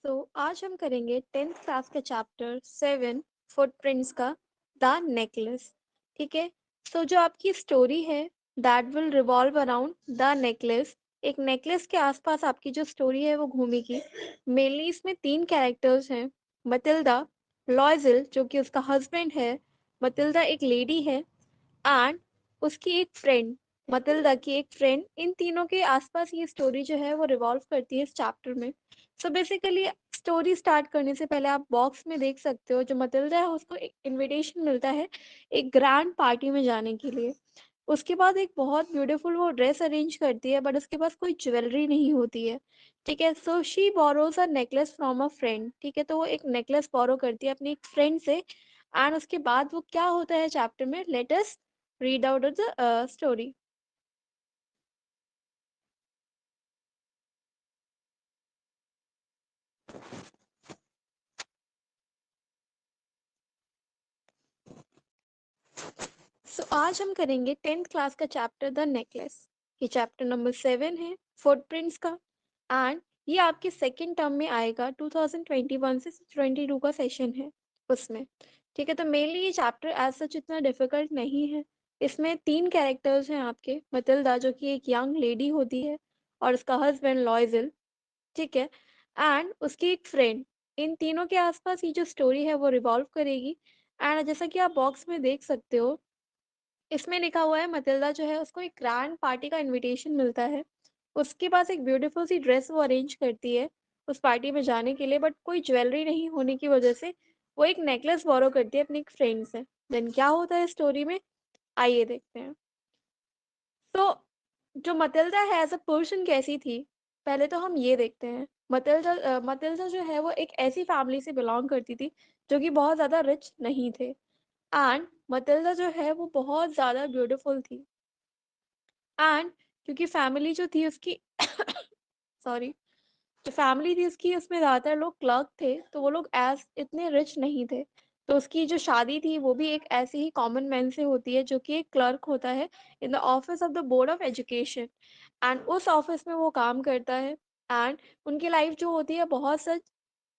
आज हम करेंगे 10th क्लास का चैप्टर 7 फुटप्रिंट्स का द नेकलेस। ठीक है। जो आपकी स्टोरी है that will revolve around the necklace. एक नेकलेस के आसपास आपकी जो स्टोरी है वो घूमेगी। मेनली इसमें 3 कैरेक्टर्स हैं। मटिल्डा, लॉयजल जो कि उसका हस्बैंड है, मटिल्डा एक लेडी है, एंड उसकी एक फ्रेंड, मटिल्डा की एक फ्रेंड। इन तीनों के आसपास ये स्टोरी जो है वो रिवॉल्व करती है इस चैप्टर में। बेसिकली स्टोरी स्टार्ट करने से पहले आप बॉक्स में देख सकते हो जो मटिल्डा है उसको एक इनविटेशन मिलता है एक ग्रैंड पार्टी में जाने के लिए। उसके बाद एक बहुत ब्यूटीफुल वो ड्रेस अरेंज करती है, बट उसके पास कोई ज्वेलरी नहीं होती है। ठीक है। She borrows a necklace from a friend. ठीक है। तो वो एक नेकलेस बोरो करती है अपनी एक फ्रेंड से। एंड उसके बाद वो क्या होता है चैप्टर में, let us read out the story. आज हम करेंगे 10th क्लास का चैप्टर द नेकलेस। ये चैप्टर नंबर 7 है फुटप्रिंट्स का। एंड ये आपके सेकेंड टर्म में आएगा। 2021 से 22 का सेशन है उसमें। ठीक है। तो मेनली ये चैप्टर एज सच इतना डिफिकल्ट नहीं है। इसमें 3 कैरेक्टर्स हैं आपके। मटिल्डा जो कि एक यंग लेडी होती है, और उसका हस्बैंड लॉयजल। ठीक है। एंड उसकी एक फ्रेंड। इन तीनों के आसपास ये जो स्टोरी है वो रिवॉल्व करेगी। एंड जैसा कि आप बॉक्स में देख सकते हो, इसमें लिखा हुआ है मटिल्डा जो है उसको एक ग्रैंड पार्टी का इनविटेशन मिलता है। उसके पास एक ब्यूटीफुल सी ड्रेस वो अरेंज करती है उस पार्टी में जाने के लिए, बट कोई ज्वेलरी नहीं होने की वजह से वो एक नेकलेस बोरो करती है अपनी एक फ्रेंड से। देन क्या होता है स्टोरी में, आइए देखते हैं। तो जो मटिल्डा है एज अ पर्सन कैसी थी, पहले तो हम ये देखते हैं। मटिल्डा जो है वो एक ऐसी फैमिली से बिलोंग करती थी जो कि बहुत ज़्यादा रिच नहीं थे। एंड मटिल्डा जो है वो बहुत ज़्यादा ब्यूटीफुल थी। एंड क्योंकि फैमिली जो थी उसकी सॉरी, जो फैमिली थी उसकी उसमें ज़्यादातर लोग क्लर्क थे, तो वो लोग एज इतने रिच नहीं थे। तो उसकी जो शादी थी वो भी एक ऐसे ही कॉमन मैन से होती है जो कि एक क्लर्क होता है in the office of the board of education. And उस ऑफिस में वो काम करता है। एंड उनकी लाइफ जो होती है बहुत सच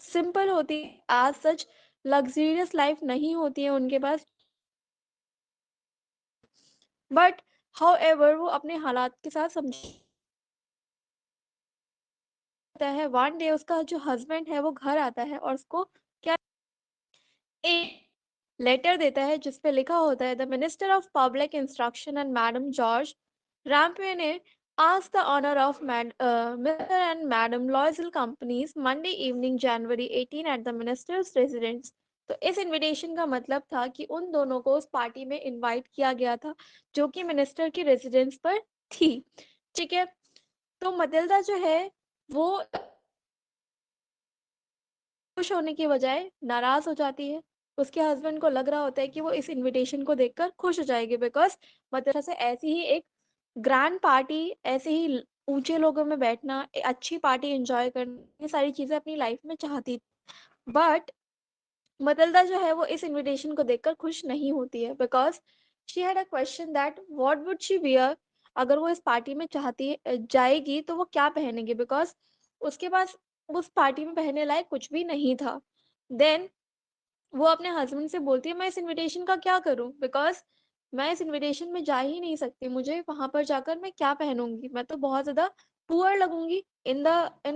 सिंपल होती है, एज सच लग्जरियस लाइफ नहीं होती है उनके पास। बट हाउ एवर वो अपने हालात के साथ समझौता है। वन डे उसका जो हस्बैंड है वो घर आता है और उसको क्या, एक लेटर देता है जिसपे लिखा होता है, the minister of public instruction and madam George Rampe ने asked the honor of Mr. and Madam Loisel Companies Monday evening January 18 at the minister's residence। तो इस इनविटेशन का मतलब था कि उन दोनों को उस पार्टी में इनवाइट किया गया था जो कि मिनिस्टर की रेजिडेंस पर थी। ठीक है। तो मटिल्डा जो है वो खुश होने की बजाय नाराज हो जाती है। उसके हस्बैंड को लग रहा होता है कि वो इस इनविटेशन को देखकर खुश हो जाएगी, बिकॉज मदरसा से ऐसी ही एक ग्रैंड पार्टी, ऐसे ही ऊंचे लोगों में बैठना, अच्छी पार्टी एंजॉय करना, ये सारी चीजें अपनी लाइफ में चाहती। बट मटिल्डा जो है वो इस इनविटेशन को देखकर खुश नहीं होती है, because she had a question that what would she wear. अगर वो इस पार्टी में जाएगी तो वो क्या पहनेगी, बिकॉज उसके पास उस पार्टी में पहनने लायक कुछ भी नहीं था। देन वो अपने हस्बैंड से बोलती है मैं इस इनविटेशन का क्या करूं, बिकॉज मैं इस इनविटेशन में जा ही नहीं सकती, मुझे वहां पर जाकर मैं क्या पहनूंगी, मैं तो बहुत ज्यादा पुअर लगूंगी in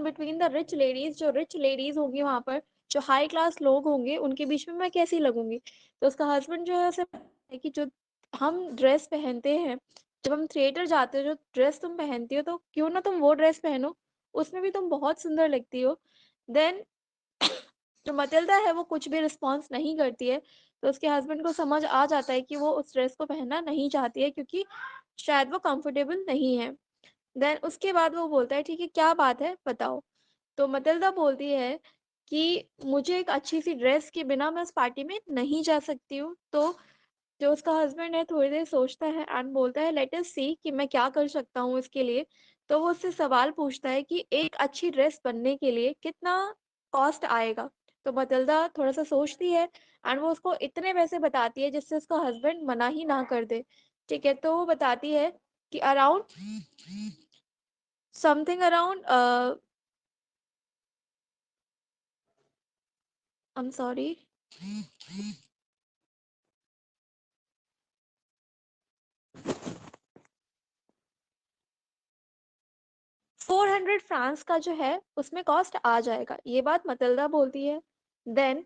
between the rich ladies. जो रिच लेडीज होंगी वहां पर, जो हाई क्लास लोग होंगे, उनके बीच में मैं कैसी लगूंगी। तो उसका हस्बैंड जो है उसे है कि जो हम ड्रेस पहनते हैं, जब हम थिएटर जाते हो, जो ड्रेस तुम पहनती हो, तो क्यों ना तुम वो ड्रेस पहनो, उसमें भी तुम बहुत सुंदर लगती हो। देन जो मटिल्डा है वो कुछ भी रिस्पॉन्स नहीं करती है। तो उसके हस्बैंड को समझ आ जाता है कि वो उस ड्रेस को पहनना नहीं चाहती है क्योंकि शायद वो कंफर्टेबल नहीं है। देन उसके बाद वो बोलता है ठीक है क्या बात है बताओ। तो मटिल्डा बोलती है कि मुझे एक अच्छी सी ड्रेस के बिना मैं उस पार्टी में नहीं जा सकती हूँ। तो जो उसका हस्बैंड है थोड़ी देर सोचता है एंड बोलता है लेट अस सी कि मैं क्या कर सकता हूँ इसके लिए। तो वो उससे सवाल पूछता है कि एक अच्छी ड्रेस बनने के लिए कितना कॉस्ट आएगा। तो मटिल्डा थोड़ा सा सोचती है एंड वो उसको इतने पैसे बताती है जिससे उसका हस्बैंड मना ही ना कर दे। ठीक है। तो वो बताती है कि around something around I am sorry. 400 France का जो है उसमें कॉस्ट आ जाएगा, ये बात मतिल्डा बोलती है। देन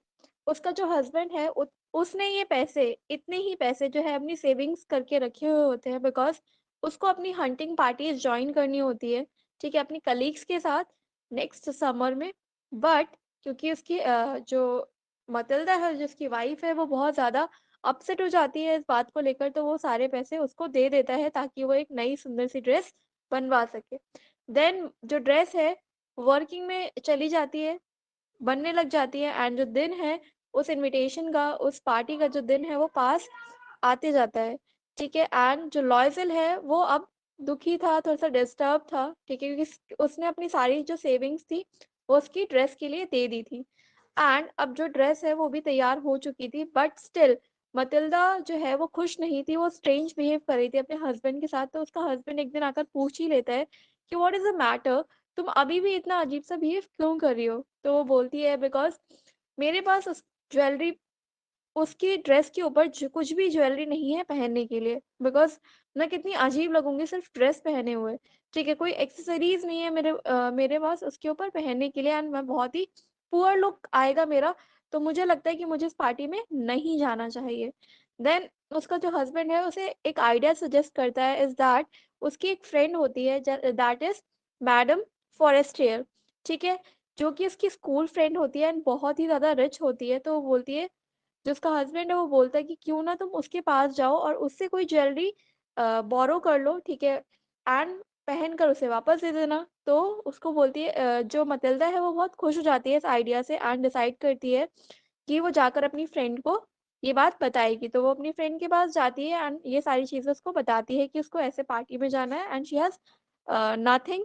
उसका जो हस्बैंड है उसने ये पैसे, इतने ही पैसे जो है अपनी सेविंग्स करके रखे हुए होते हैं, बिकॉज उसको अपनी हंटिंग पार्टीज ज्वाइन करनी होती है, ठीक है, अपनी कलीग्स के साथ नेक्स्ट समर में। बट क्योंकि उसकी जो मतिल्डा है, जिसकी वाइफ है, वो बहुत ज़्यादा अपसेट हो जाती है इस बात को लेकर, तो वो सारे पैसे उसको दे देता है ताकि वो एक नई सुंदर सी ड्रेस बनवा सके। देन जो ड्रेस है वर्किंग में चली जाती है, बनने लग जाती है, एंड जो दिन है उस इनविटेशन का, उस पार्टी का जो दिन है वो पास आते जाता है, ठीक है। एंड जो लॉयजल है वो अब दुखी था, थोड़ा सा डिस्टर्ब था, ठीक है, क्योंकि उसने अपनी सारी जो सेविंग्स थी वो उसकी ड्रेस के लिए दे दी थी। एंड अब जो ड्रेस है वो भी तैयार हो चुकी थी, बट स्टिल मतिल्डा जो है वो खुश नहीं थी, वो स्ट्रेंज बिहेव कर रही थी अपने हस्बैंड के साथ। तो उसका हस्बैंड एक दिन आकर पूछ ही लेता है कि व्हाट इज द मैटर, तुम अभी भी इतना अजीब सा बिहेव क्यों कर रही हो। तो वो बोलती है बिकॉज मेरे पास उस ज्वेलरी, उसकी ड्रेस के ऊपर कुछ भी ज्वेलरी नहीं है पहनने के लिए, बिकॉज मैं कितनी अजीब लगूंगी सिर्फ ड्रेस पहने हुए, ठीक है, कोई एक्सेसरीज नहीं है मेरे पास उसके ऊपर पहनने के लिए, एंड मैं बहुत ही पुअर लुक आएगा मेरा। तो मुझे लगता है कि मुझे इस पार्टी में नहीं जाना चाहिए। देन उसका जो हस्बैंड है उसे एक आइडिया सजेस्ट करता है, इज दैट उसकी एक फ्रेंड होती है दैट इज मैडम फॉरेस्टियर, ठीक है, जो कि उसकी स्कूल फ्रेंड होती है एंड बहुत ही ज़्यादा रिच होती है। तो वो बोलती है, जो उसका हस्बैंड है वो बोलता है कि क्यों ना तुम उसके पास जाओ और उससे कोई ज्वेलरी बोरो कर लो, ठीक है, एंड पहन कर उसे वापस दे देना। तो उसको बोलती है जो मतिल्डा है वो बहुत खुश हो जाती है इस आइडिया से, एंड डिसाइड करती है कि वो जाकर अपनी फ्रेंड को ये बात बताएगी। तो वो अपनी फ्रेंड के पास जाती है एंड ये सारी चीज़ें उसको बताती है कि उसको ऐसे पार्टी में जाना है, and she has nothing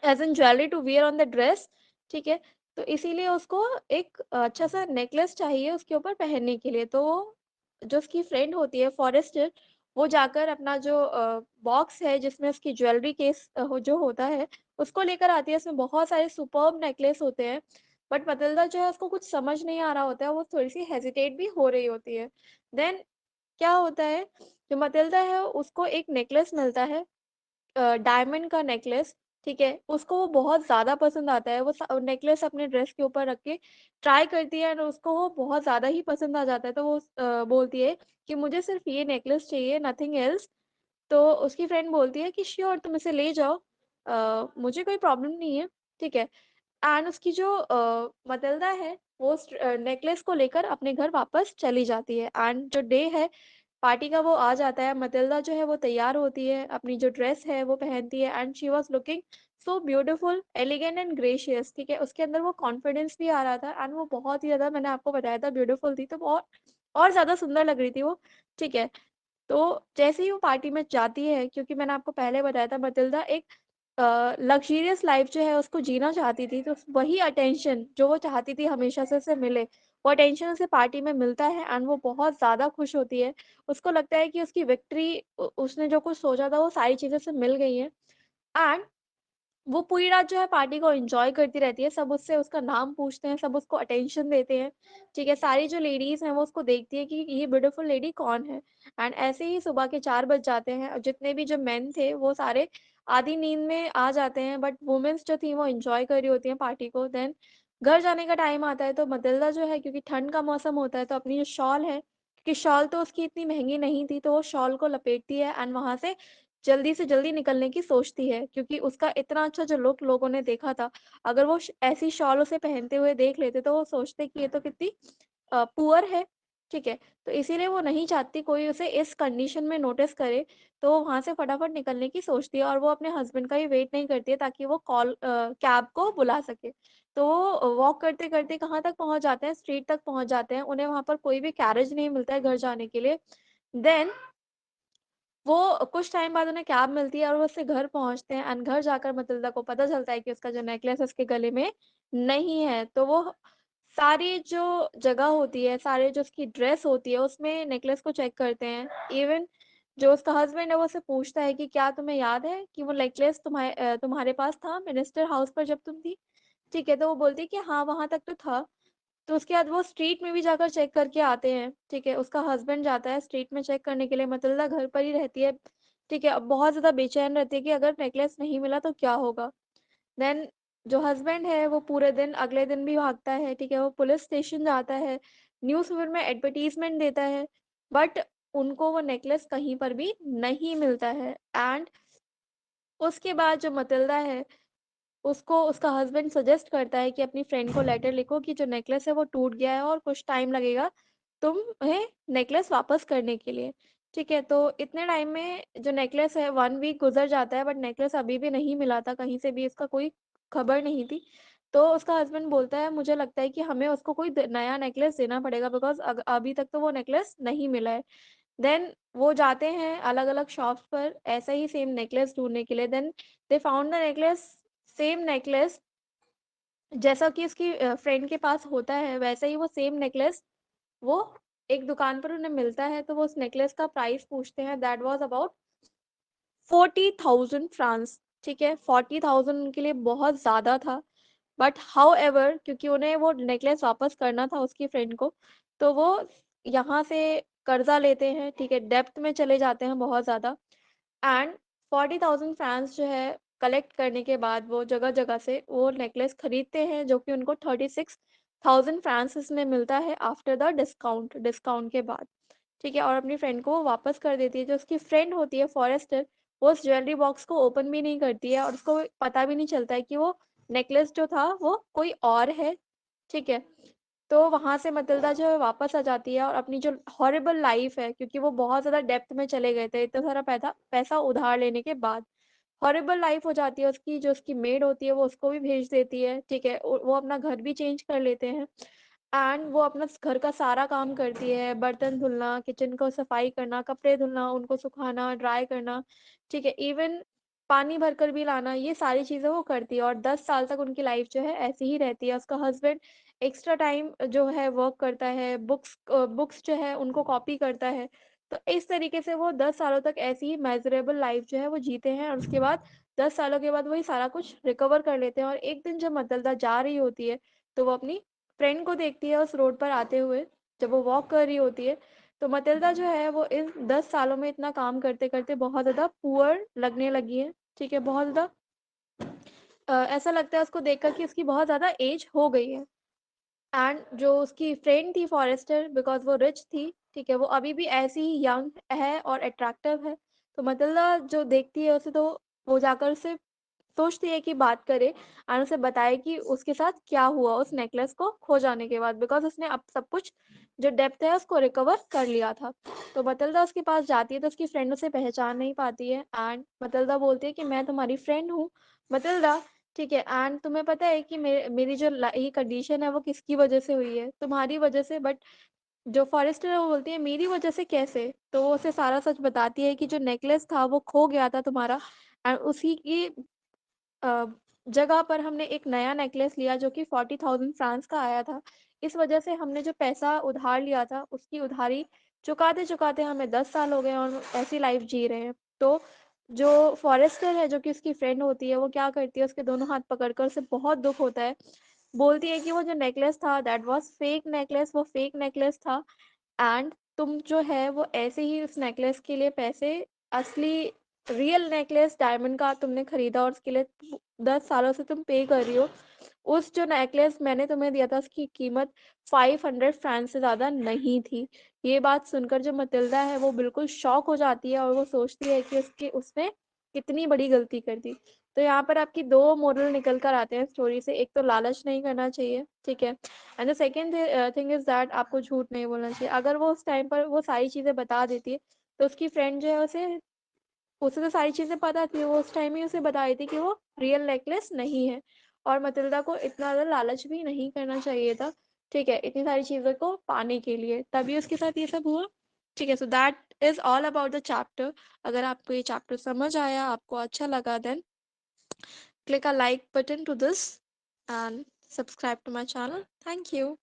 as in jewellery to wear on the dress, ठीक है। तो इसीलिए उसको एक अच्छा सा नेकलेस चाहिए उसके ऊपर पहनने के लिए। तो जो उसकी फ्रेंड होती है फॉरेस्टर, वो जाकर अपना जो बॉक्स है जिसमें उसकी ज्वेलरी केस जो होता है उसको लेकर आती है। उसमें बहुत सारे सुपर्ब नेकलेस होते हैं, बट मतिल्डा जो है उसको कुछ समझ नहीं आ रहा होता है, वो थोड़ी सी हेजिटेट भी हो रही होती है। देन क्या होता है, जो मतिल्डा है उसको एक नेकलेस मिलता है, डायमंड का नेकलेस, ठीक है, उसको वो बहुत ज़्यादा पसंद आता है। वो नेकलेस अपने ड्रेस के ऊपर रख के ट्राई करती है, एंड उसको वो बहुत ज़्यादा ही पसंद आ जाता है। तो वो बोलती है कि मुझे सिर्फ़ ये नेकलेस चाहिए, नथिंग एल्स। तो उसकी फ्रेंड बोलती है कि श्योर, तुम इसे ले जाओ, मुझे कोई प्रॉब्लम नहीं है, ठीक है। एंड उसकी जो मतिल्डा है वो उस नेकलेस को लेकर अपने घर वापस चली जाती है, एंड जो डे है पार्टी का वो आ जाता है। मतिल्डा जो है वो तैयार होती है, अपनी जो ड्रेस है वो पहनती है, and she was looking so beautiful, elegant and gracious, ठीक है। उसके अंदर वो कॉन्फिडेंस भी आ रहा था, एंड वो बहुत ही ज़्यादा, मैंने आपको बताया था, ब्यूटीफुल थी, तो बहुत और ज़्यादा सुंदर लग रही थी वो, ठीक है। तो जैसे ही वो पार्टी में जाती है, क्योंकि मैंने आपको पहले बताया था मतिल्डा एक लग्ज़रियस लाइफ़ जो है उसको जीना चाहती थी, तो वही अटेंशन जो वो चाहती थी हमेशा से उसे मिले, वो अटेंशन उसे पार्टी में मिलता है, एंड वो बहुत ज़्यादा खुश होती है। उसको लगता है कि उसकी विक्ट्री, उसने जो कुछ सोचा था वो सारी चीज़ें उसे मिल गई हैं, एंड वो पूरी रात जो है पार्टी को एन्जॉय करती रहती है। सब उससे उसका नाम पूछते हैं, सब उसको अटेंशन देते हैं, ठीक है। सारी जो लेडीज़ हैं वो उसको देखती है कि ये ब्यूटीफुल लेडी कौन है। एंड ऐसे ही सुबह के 4 बज जाते हैं और जितने भी जो मेन थे वो सारे आधी नींद में आ जाते हैं, बट वुमेन्स जो थी वो एन्जॉय कर रही होती हैं पार्टी को। देन घर जाने का टाइम आता है, तो मतिल्डा जो है, क्योंकि ठंड का मौसम होता है, तो अपनी जो शॉल है, क्योंकि शॉल तो उसकी इतनी महँगी नहीं थी, तो वो शॉल को लपेटती है एंड वहाँ से जल्दी से जल्दी निकलने की सोचती है, क्योंकि उसका इतना अच्छा जो लुक लोगों ने देखा था, अगर वो ऐसी शॉल उसे पहनते हुए देख लेते तो वो सोचते कि ये तो कितनी पुअर है, ठीक है। तो इसीलिए वो नहीं चाहती कोई उसे इस कंडीशन में नोटिस करे, तो वो वहाँ से फटाफट निकलने की सोचती है, और वो अपने हस्बैंड का ही वेट नहीं करती है ताकि वो कैब को बुला सके। तो वो वॉक करते-करते कहाँ तक पहुँच जाते हैं, स्ट्रीट तक पहुँच जाते हैं। उन्हें वहाँ पर कोई भी कैरेज नहीं मिलता है घर जाने के लिए। देन वो कुछ टाइम बाद उन्हें कैब मिलती है और वो उससे घर पहुँचते हैं, एंड घर जाकर मतिल्डा को पता चलता है कि उसका जो नेकलेस है उसके गले में नहीं है। तो वो सारी जो जगह होती है, सारे जो उसकी ड्रेस होती है, उसमें नेकलेस को चेक करते हैं। इवन जो उसका हस्बैंड है वो उससे पूछता है कि क्या तुम्हें याद है कि वो नेकलेस तुम्हारे पास था मिनिस्टर हाउस पर जब तुम थी? ठीक है, तो वो बोलती है कि हाँ, वहाँ तक तो था। तो उसके बाद वो स्ट्रीट में भी जाकर चेक करके आते हैं, ठीक है? उसका हस्बैंड जाता है स्ट्रीट में चेक करने के लिए, मतिल्डा घर पर ही रहती है, ठीक है? अब बहुत ज़्यादा बेचैन रहती है कि अगर नेकलेस नहीं मिला तो क्या होगा? देन जो हस्बैंड है वो पूरे दिन अगले दिन भी भागता है, ठीक है? वो पुलिस स्टेशन जाता है, न्यूज़पेपर में एडवर्टाइज़मेंट देता है, बट उनको वो नेकलेस कहीं पर भी नहीं मिलता है। एंड उसके बाद जो मतिल्डा है, उसको उसका हस्बैंड सजेस्ट करता है कि अपनी फ्रेंड को लेटर लिखो कि जो नेकलेस है वो टूट गया है और कुछ टाइम लगेगा तुम्हें नेकलेस वापस करने के लिए, ठीक है? तो इतने टाइम में जो नेकलेस है 1 वीक गुज़र जाता है, बट नेकलेस अभी भी नहीं मिला था, कहीं से भी इसका कोई खबर नहीं थी। तो उसका हस्बैंड बोलता है मुझे लगता है कि हमें उसको कोई द नया नेकलेस देना पड़ेगा, बिकॉज़ अभी तक तो वो नेकलेस नहीं मिला है। देन वो जाते हैं अलग-अलग शॉप्स पर ऐसा ही सेम नेकलेस ढूँढने के लिए। Then they found the necklace, same necklace जैसा कि उसकी फ्रेंड के पास होता है, वैसा ही वो सेम नेकलेस वो एक दुकान पर उन्हें मिलता है, तो वो उस नेकलेस का प्राइस पूछते हैं। दैट वाज़ अबाउट 40,000 फ्रांस, ठीक है? 40,000 उनके लिए बहुत ज़्यादा था, बट हाउएवर क्योंकि उन्हें वो नेकलेस वापस करना था उसकी फ्रेंड को, तो वो यहाँ से कर्ज़ा लेते हैं, ठीक है? डेब्ट में चले जाते हैं बहुत ज़्यादा। एंड 40,000 फ्रांस जो है कलेक्ट करने के बाद वो जगह-जगह से वो नेकलेस खरीदते हैं, जो कि उनको 36,000 फ्रांस में मिलता है आफ्टर द डिस्काउंट, डिस्काउंट के बाद, ठीक है? और अपनी फ्रेंड को वो वापस कर देती है। जो उसकी फ्रेंड होती है फॉरेस्टर, वो उस ज्वेलरी बॉक्स को ओपन भी नहीं करती है और उसको पता भी नहीं चलता है कि वो नेकलेस जो था वो कोई और है, ठीक है? तो वहाँ से मटिल्डा जो है वापस आ जाती है और अपनी जो हॉरिबल लाइफ़ है, क्योंकि वो बहुत ज़्यादा डेप्थ में चले गए थे, इतना सारा पैसा पैसा उधार लेने के बाद। हॉरिबल लाइफ़ हो जाती है उसकी, जो उसकी मेड होती है वो उसको भी भेज देती है, ठीक है? वो अपना घर भी चेंज कर लेते हैं एंड वो अपना स घर का सारा काम करती है, बर्तन धुलना, किचन को सफाई करना, कपड़े धुलना, उनको सुखाना, ड्राई करना, ठीक है? इवन पानी भरकर भी लाना, ये सारी चीज़ें वो करती है और 10 साल तक उनकी लाइफ़ जो है ऐसी ही रहती है। उसका हस्बैंड एक्स्ट्रा टाइम जो है वर्क करता है, बुक्स जो है उनको कॉपी करता है। तो इस तरीके से वो 10 सालों तक ऐसी ही मेज़रेबल लाइफ़ जो है वो जीते हैं और उसके बाद 10 सालों के बाद वही सारा कुछ रिकवर कर लेते हैं और एक दिन जब मतिल्डा जा रही होती है, तो वो अपनी फ्रेंड को देखती है उस रोड पर आते हुए, जब वो वॉक कर रही होती है, तो मटिल्डा जो है वो इन 10 सालों में इतना काम करते-करते बहुत ज़्यादा पुअर लगने लगी है, ठीक है? बहुत ज़्यादा ऐसा लगता है उसको देखकर कि उसकी बहुत ज़्यादा एज हो गई है। एंड जो उसकी फ्रेंड थी फॉरेस्टर, बिकॉज़ वो रिच थी, ठीक है? वो अभी भी ऐसी ही यंग है और अट्रैक्टिव है। तो मटिल्डा जो देखती है उसे, तो वो जाकर उससे सोचती है कि बात करे और उसे बताए कि उसके साथ क्या हुआ उस नेकलेस को खो जाने के बाद, बिकॉज़ उसने अब सब कुछ जो डेप्थ है उसको रिकवर कर लिया था। तो मटिल्डा उसके पास जाती है तो उसकी फ्रेंड उसे पहचान नहीं पाती है एंड मटिल्डा बोलती है कि मैं तुम्हारी फ्रेंड हूँ मटिल्डा, ठीक है? एंड तुम्हें पता है कि मेरी जो ये कंडीशन है वो किसकी वज़ह से हुई है? तुम्हारी वज़ह से। बट जो फॉरेस्टर है वो बोलती है मेरी वज़ह से कैसे? तो वो उसे सारा सच बताती है कि जो नेकलेस था वो खो गया था तुम्हारा एंड उसी की अ, जगह पर हमने एक नया नेकलेस लिया जो कि 40,000 फ्रांस का आया था। इस वजह से हमने जो पैसा उधार लिया था, उसकी उधारी चुकाते-चुकाते हमें 10 साल हो गए और हम ऐसी लाइफ़ जी रहे हैं। तो जो फ़ॉरेस्टर है, जो कि उसकी फ्रेंड होती है, वो क्या करती है, उसके दोनों हाथ पकड़कर उसे बहुत दुःख होता है। बोलती है कि वो जो नेकलेस था दैट वाज़ फेक नेकलेस, वो फेक नेकलेस था एंड तुम जो है वो ऐसे ही उस नेकलेस के लिए पैसे, असली रियल नेकलेस डायमंड का तुमने खरीदा और उसके लिए 10 सालों से तुम पे कर रही हो। उस जो नेकलेस मैंने तुम्हें दिया था उसकी कीमत 500 फ्रांस से ज़्यादा नहीं थी। ये बात सुनकर जो मटिल्डा है वो बिल्कुल शॉक हो जाती है और वो सोचती है कि उसने कितनी बड़ी गलती कर दी। तो यहाँ पर आपकी 2 मोरल निकल कर आते हैं स्टोरी से, एक तो लालच नहीं करना चाहिए, ठीक है? And the second thing is that आपको झूठ नहीं बोलना चाहिए। अगर वो उस टाइम पर वो सारी चीज़ें बता देती है, तो उसकी फ्रेंड जो है उसे तो सारी चीज़ें पता थी, वो उस टाइम ही उसे बता रही थी कि वो रियल नेकलेस नहीं है और मटिल्डा को इतना ज़्यादा लालच भी नहीं करना चाहिए था, ठीक है? इतनी सारी चीज़ों को पाने के लिए, तभी उसके साथ ये सब हुआ, ठीक है? So that is all about the chapter. अगर आपको ये चैप्टर समझ आया, आपको अच्छा लगा, then click a like button to this and subscribe to my channel. Thank you.